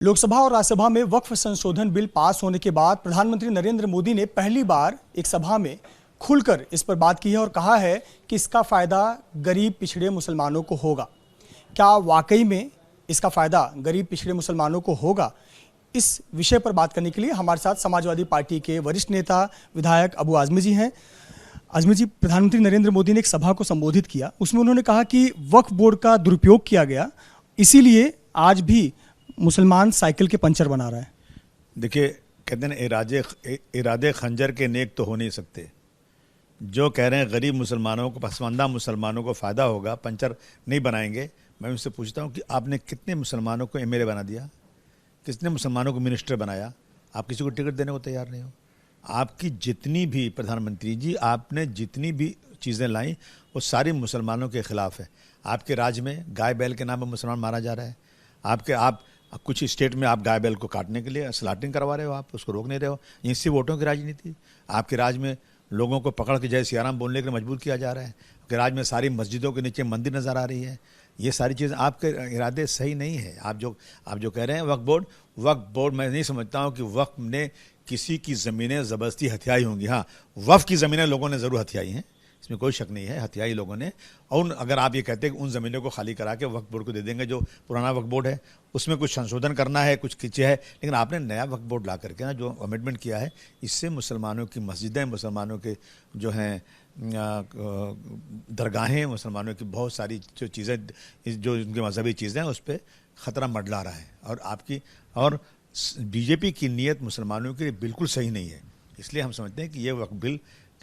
लोकसभा और राज्यसभा में वक्फ संशोधन बिल पास होने के बाद प्रधानमंत्री नरेंद्र मोदी ने पहली बार एक सभा में खुलकर इस पर बात की है और कहा है कि इसका फायदा गरीब पिछड़े मुसलमानों को होगा। क्या वाकई में इसका फायदा गरीब पिछड़े मुसलमानों को होगा? इस विषय पर बात करने के लिए हमारे साथ समाजवादी पार्टी के वरिष्ठ नेता विधायक अबू आजमी जी हैं। आजमी जी, प्रधानमंत्री नरेंद्र मोदी ने एक सभा को संबोधित किया, उसमें उन्होंने कहा कि वक्फ बोर्ड का दुरुपयोग किया गया, इसीलिए आज भी मुसलमान साइकिल के पंचर बना रहा है। देखिए, कहते हैं इरादे खंजर के नेक तो हो नहीं सकते। जो कह रहे हैं गरीब मुसलमानों को, पसमानदा मुसलमानों को फ़ायदा होगा, पंचर नहीं बनाएंगे। मैं उनसे पूछता हूं कि आपने कितने मुसलमानों को एमएलए बना दिया, कितने मुसलमानों को मिनिस्टर बनाया? आप किसी को टिकट देने को तैयार नहीं हो। आपकी जितनी भी, प्रधानमंत्री जी, आपने जितनी भी चीज़ें लाई वो सारी मुसलमानों के ख़िलाफ़ है। आपके राज्य में गाय बैल के नाम पर मुसलमान मारा जा रहा है। आप कुछ स्टेट में आप गाय बैल को काटने के लिए स्लॉटिंग करवा रहे हो, आप उसको रोक नहीं रहे हो। इससे वोटों की राजनीति। आपके राज्य में लोगों को पकड़ के जय सियाराम बोलने के लिए मजबूर किया जा रहा है। आपके राज्य में सारी मस्जिदों के नीचे मंदिर नज़र आ रही है। ये सारी चीज़ें, आपके इरादे सही नहीं है। आप जो कह रहे हैं वक्फ बोर्ड मैं नहीं समझता हूँ कि वक्फ ने किसी की ज़मीनें ज़बरदस्ती हथियाई होंगी। हाँ, वक्फ की ज़मीनें लोगों ने ज़रूर हथियाई हैं, इसमें कोई शक नहीं है, हथियाई लोगों ने। और अगर आप ये कहते हैं कि उन ज़मीनों को खाली करा के वक्फ बोर्ड को दे देंगे, जो पुराना वक्फ बोर्ड है उसमें कुछ संशोधन करना है, कुछ खींचे है, लेकिन आपने नया वक्फ बोर्ड ला करके ना जो अमेंडमेंट किया है, इससे मुसलमानों की मस्जिदें, मुसलमानों के जो हैं दरगाहें, मुसलमानों की बहुत सारी जो चीज़ें, जो उनके मजहबी चीज़ें हैं, उस पर ख़तरा मंडला रहा है। और बीजेपी की नीयत मुसलमानों के लिए बिल्कुल सही नहीं है। इसलिए हम समझते हैं कि ये वक्फ बिल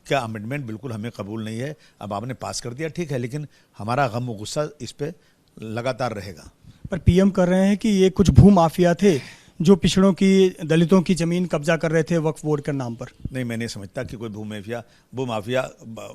का अमेंडमेंट बिल्कुल हमें कबूल नहीं है। अब आपने पास कर दिया, ठीक है, लेकिन हमारा गम और गुस्सा इस पे लगातार रहेगा। पर पीएम कर रहे हैं कि ये कुछ भू माफिया थे जो पिछड़ों की, दलितों की ज़मीन कब्जा कर रहे थे वक्फ बोर्ड के नाम पर। नहीं, मैं नहीं समझता कि कोई भू माफिया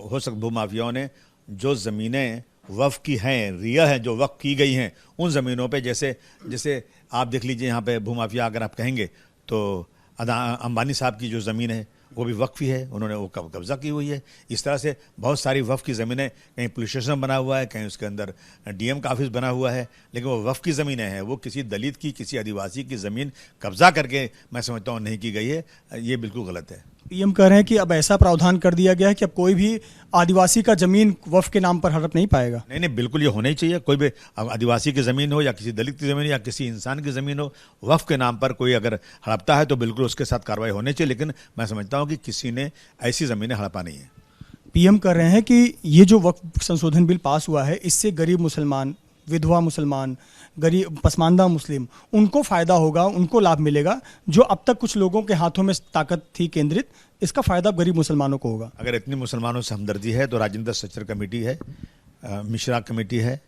हो सकता। भू माफियाओं ने जो ज़मीनें वक्फ की हैं, रिया हैं, जो वक्फ की गई हैं, उन ज़मीनों पे जैसे आप देख लीजिए, यहाँ पे भू माफिया अगर आप कहेंगे तो अंबानी साहब की जो ज़मीन है वो भी वक्फ ही है, उन्होंने वो कब्जा की हुई है। इस तरह से बहुत सारी वक्फ की ज़मीनें, कहीं पुलिस स्टेशन बना हुआ है, कहीं उसके अंदर डीएम का ऑफिस बना हुआ है, लेकिन वो वक्फ की ज़मीनें हैं। वो किसी दलित की, किसी आदिवासी की ज़मीन कब्जा करके मैं समझता हूँ नहीं की गई है। ये बिल्कुल गलत है। पीएम कह रहे हैं कि अब ऐसा प्रावधान कर दिया गया है कि अब कोई भी आदिवासी का ज़मीन वक्फ के नाम पर हड़प नहीं पाएगा। नहीं, बिल्कुल ये होना ही चाहिए। कोई भी आदिवासी की ज़मीन हो या किसी दलित की ज़मीन या किसी इंसान की ज़मीन हो, वक्फ के नाम पर कोई अगर हड़पता है तो बिल्कुल उसके साथ कार्रवाई होनी चाहिए। लेकिन मैं समझता हूँ कि किसी ने ऐसी ज़मीनें हड़पा नहीं है। पीएम कह रहे हैं कि ये जो वक्फ संशोधन बिल पास हुआ है, इससे गरीब मुसलमान, विधवा मुसलमान, गरीब पसमानदा मुस्लिम, उनको फ़ायदा होगा, उनको लाभ मिलेगा। जो अब तक कुछ लोगों के हाथों में ताकत थी केंद्रित, इसका फ़ायदा गरीब मुसलमानों को होगा। अगर इतनी मुसलमानों से हमदर्दी है तो राजेंद्र सच्चर कमेटी है, मिश्रा कमेटी है,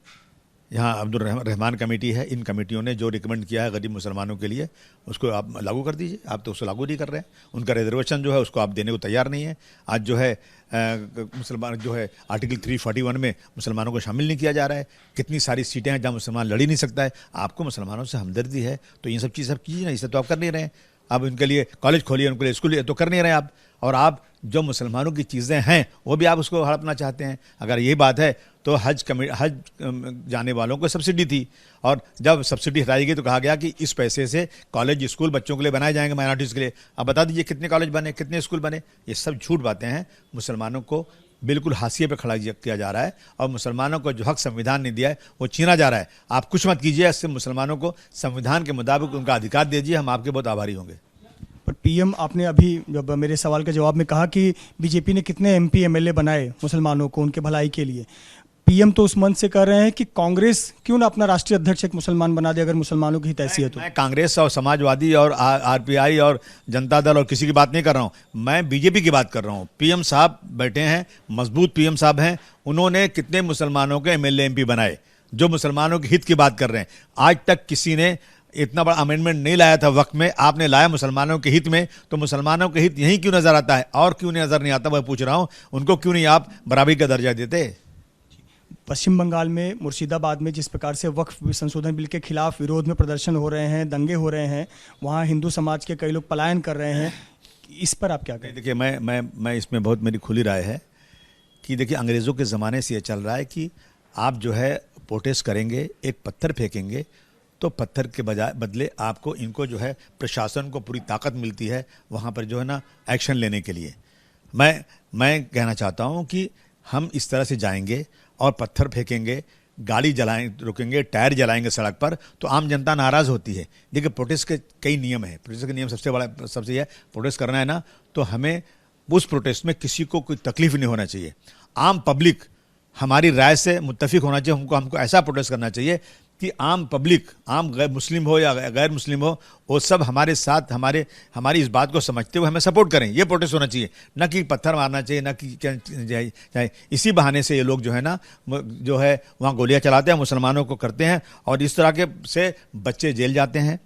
यहाँ अब्दुल रहमान कमेटी है। इन कमेटियों ने जो रिकमेंड किया है गरीब मुसलमानों के लिए, उसको आप लागू कर दीजिए। आप तो उसको लागू नहीं कर रहे हैं। उनका रिजर्वेशन जो है उसको आप देने को तैयार नहीं है। आज जो है मुसलमान जो है आर्टिकल 341 में मुसलमानों को शामिल नहीं किया जा रहा है। कितनी सारी सीटें हैं जहाँ मुसलमान लड़ ही नहीं सकता है। आपको मुसलमानों से हमदर्दी है तो ये सब चीज़ आप कीजिए ना। इसे तो आप कर नहीं रहे हैं। आप उनके लिए कॉलेज खोलिए, उनके लिए स्कूल तो कर नहीं रहे आप। और आप जो मुसलमानों की चीज़ें हैं वो भी आप उसको हड़पना चाहते हैं। अगर ये बात है तो हज जाने वालों को सब्सिडी थी, और जब सब्सिडी हटाई गई तो कहा गया कि इस पैसे से कॉलेज स्कूल बच्चों के लिए बनाए जाएंगे, माइनॉरिटीज़ के लिए। अब बता दीजिए कितने कॉलेज बने, कितने स्कूल बने? ये सब झूठ बातें हैं। मुसलमानों को बिल्कुल हाशिए पे खड़ा किया जा रहा है और मुसलमानों को जो हक संविधान ने दिया है वो छीना जा रहा है। आप कुछ मत कीजिए, इससे मुसलमानों को संविधान के मुताबिक उनका अधिकार दीजिए। हम आपके बहुत आभारी होंगे। पर पीएम, आपने अभी जब मेरे सवाल के जवाब में कहा कि बीजेपी ने कितने एमपी एमएलए बनाए मुसलमानों को उनके भलाई के लिए, पीएम तो उस मंच से कह रहे हैं कि कांग्रेस क्यों ना अपना राष्ट्रीय अध्यक्ष एक मुसलमान बना दे अगर मुसलमानों की हैसियत हो। मैं कांग्रेस और समाजवादी और आरपीआई और जनता दल और किसी की बात नहीं कर रहा हूँ, मैं बीजेपी की बात कर रहा हूँ। पीएम साहब बैठे हैं, मजबूत पीएम साहब हैं। उन्होंने कितने मुसलमानों के एमएलए एमपी बनाए जो मुसलमानों के हित की बात कर रहे हैं। आज तक किसी ने इतना बड़ा अमेंडमेंट नहीं लाया था वक्त में, आपने लाया मुसलमानों के हित में। तो मुसलमानों के हित यहीं क्यों नजर आता है और क्यों नजर नहीं आता, मैं पूछ रहा हूं। उनको क्यों नहीं आप बराबरी का दर्जा देते? पश्चिम बंगाल में मुर्शिदाबाद में जिस प्रकार से वक्फ संशोधन बिल के खिलाफ विरोध में प्रदर्शन हो रहे हैं, दंगे हो रहे हैं, वहाँ हिंदू समाज के कई लोग पलायन कर रहे हैं, इस पर आप क्या कहें? देखिए, मैं इसमें बहुत मेरी खुली राय है कि देखिए, अंग्रेज़ों के ज़माने से ये चल रहा है कि आप जो है प्रोटेस्ट करेंगे, एक पत्थर फेंकेंगे तो पत्थर के बदले आपको इनको जो है प्रशासन को पूरी ताकत मिलती है वहाँ पर जो है ना एक्शन लेने के लिए। मैं कहना चाहता हूँ कि हम इस तरह से जाएंगे और पत्थर फेंकेंगे, गाड़ी रोकेंगे, टायर जलाएंगे सड़क पर, तो आम जनता नाराज़ होती है। देखिए प्रोटेस्ट के कई नियम है। प्रोटेस्ट का नियम सबसे यह प्रोटेस्ट करना है ना, तो हमें उस प्रोटेस्ट में किसी को कोई तकलीफ नहीं होना चाहिए। आम पब्लिक हमारी राय से मुत्तफिक होना चाहिए। हमको ऐसा प्रोटेस्ट करना चाहिए कि आम पब्लिक, आम गैर मुस्लिम हो या गैर मुस्लिम हो, वो सब हमारे साथ हमारी इस बात को समझते हुए हमें सपोर्ट करें। ये प्रोटेस्ट होना चाहिए, ना कि पत्थर मारना चाहिए, ना कि चाहे इसी बहाने से ये लोग जो है ना जो है वहाँ गोलियां चलाते हैं, मुसलमानों को करते हैं, और इस तरह के से बच्चे जेल जाते हैं,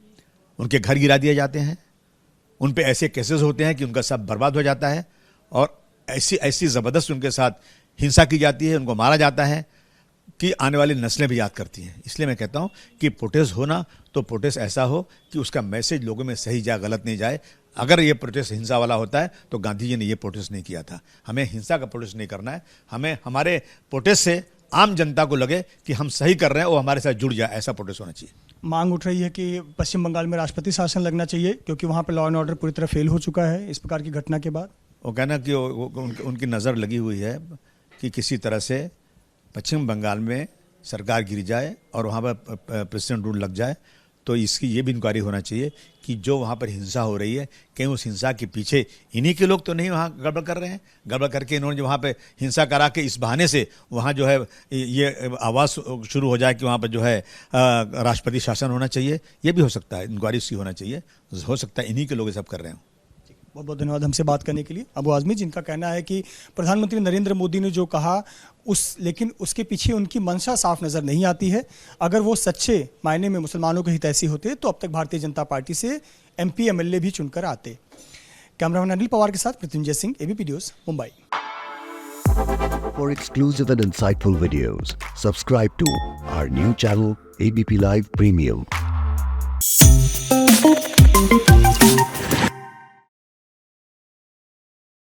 उनके घर गिरा दिए जाते हैं, उन पे ऐसे केसेस होते हैं कि उनका सब बर्बाद हो जाता है, और ऐसी ज़बरदस्त उनके साथ हिंसा की जाती है, उनको मारा जाता है कि आने वाली नस्लें भी याद करती हैं। इसलिए मैं कहता हूं कि प्रोटेस्ट होना तो प्रोटेस्ट ऐसा हो कि उसका मैसेज लोगों में सही जाए, गलत नहीं जाए। अगर ये प्रोटेस्ट हिंसा वाला होता है तो गांधी जी ने ये प्रोटेस्ट नहीं किया था। हमें हिंसा का प्रोटेस्ट नहीं करना है। हमें हमारे प्रोटेस्ट से आम जनता को लगे कि हम सही कर रहे हैं, वो हमारे साथ जुड़ जाए, ऐसा प्रोटेस्ट होना चाहिए। मांग उठ रही है कि पश्चिम बंगाल में राष्ट्रपति शासन लगना चाहिए, क्योंकि वहाँ पर लॉ एंड ऑर्डर पूरी तरह फेल हो चुका है इस प्रकार की घटना के बाद। वो कहना कि उनकी नज़र लगी हुई है कि किसी तरह से पश्चिम बंगाल में सरकार गिर जाए और वहाँ पर प्रेसिडेंट रूल लग जाए। तो इसकी ये भी इंक्वायरी होना चाहिए कि जो वहाँ पर हिंसा हो रही है, कहीं उस हिंसा के पीछे इन्हीं के लोग तो नहीं वहाँ गड़बड़ कर रहे हैं। गड़बड़ करके इन्होंने जो वहाँ पे हिंसा करा के इस बहाने से वहाँ जो है ये आवाज़ शुरू हो जाए कि वहाँ पर जो है राष्ट्रपति शासन होना चाहिए। ये भी हो सकता है, इंक्वायरी उसकी होना चाहिए। हो सकता है इन्हीं के लोग ये सब कर रहे हों। बहुत बहुत धन्यवाद हमसे बात करने के लिए। अबू आज़मी, जिनका कहना है कि प्रधानमंत्री नरेंद्र मोदी ने जो कहा लेकिन उसके पीछे उनकी मंशा साफ नज़र नहीं आती है। अगर वो सच्चे मायने में मुसलमानों के हितैषी होते तो अब तक भारतीय जनता पार्टी से MP MLA भी चुनकर आते। कैमरामैन अनिल पवार के साथ Mrityunjay Singh, ABP news, Mumbai. For exclusive and insightful videos, subscribe to our new channel ABP Live Premium.